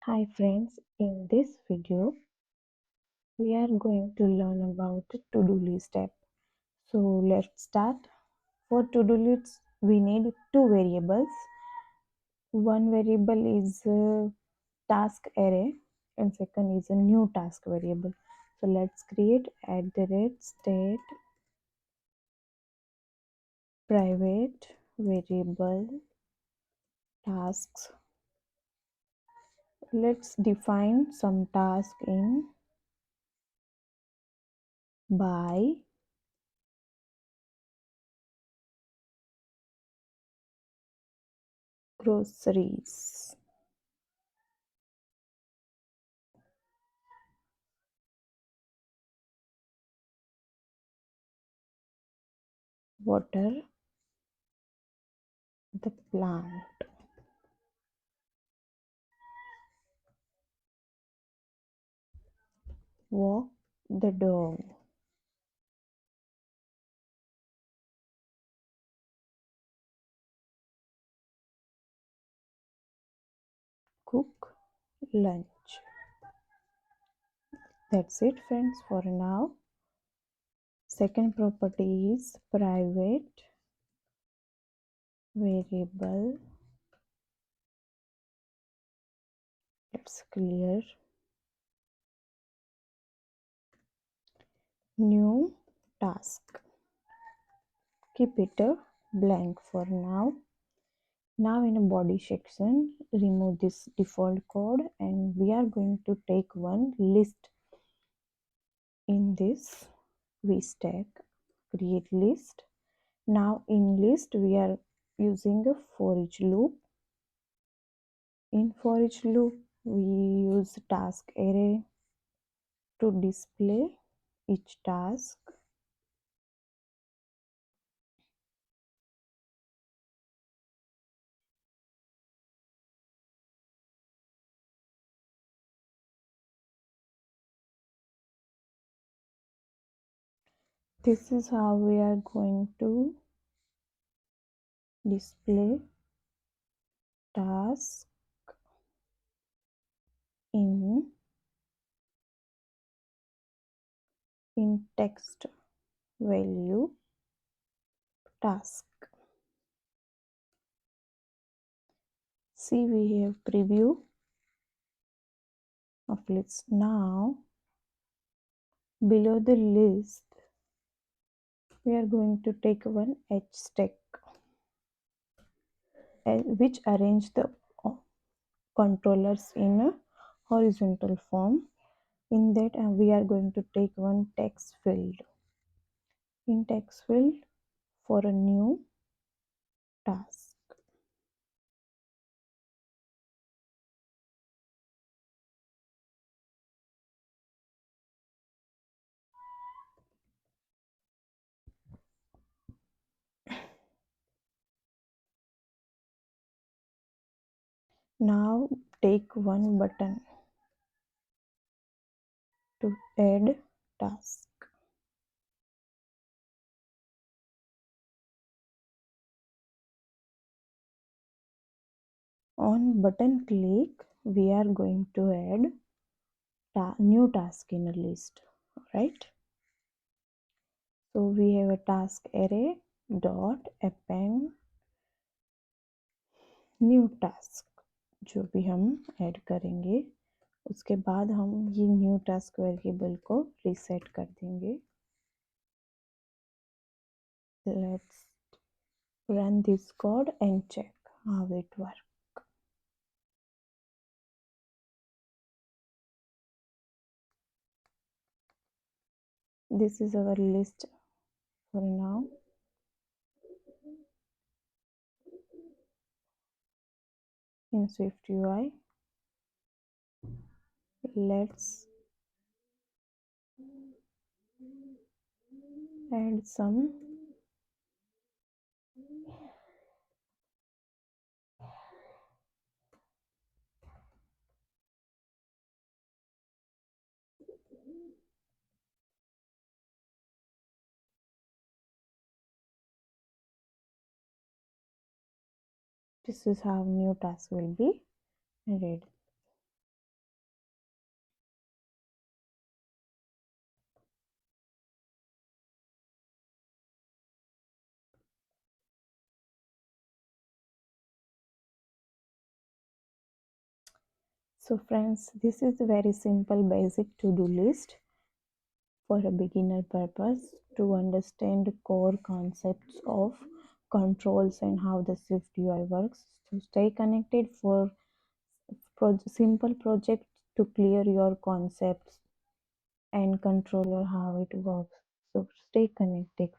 Hi friends, in this video we are going to learn about to-do list app. So let's start. For to-do lists we need two variables. One variable is task array and second is a new task variable. So let's create @state private variable tasks. Let's define some task in buy groceries, water the plant, walk the dog, cook lunch. That's it friends for now. Second property is private variable. Let's clear new task. Keep it blank for now. Now in a body section, remove this default code and we are going to take one list. In this vstack create list. Now in list we are using a for each loop. In for each loop we use task array to display each task. This is how we are going to display task in text value task. See, we have preview of list. Now below the list we are going to take one h stack which arrange the controllers in a horizontal form. In that we are going to take one text field. In text field for a new task. Now take one button to add task. On button click we are going to add new task in a list, right? So we have a task array dot append new task जो भी हम add करेंगे उसके बाद हम ये new task variable को reset कर देंगे. Let's run this code and check how it works. This is our list for now. In SwiftUI, let's add some this is how new task will be added. So friends, this is a very simple basic to-do list for a beginner purpose to understand core concepts of controls and how the SwiftUI works. To stay connected for simple projects to clear your concepts and control your how it works. So stay connected.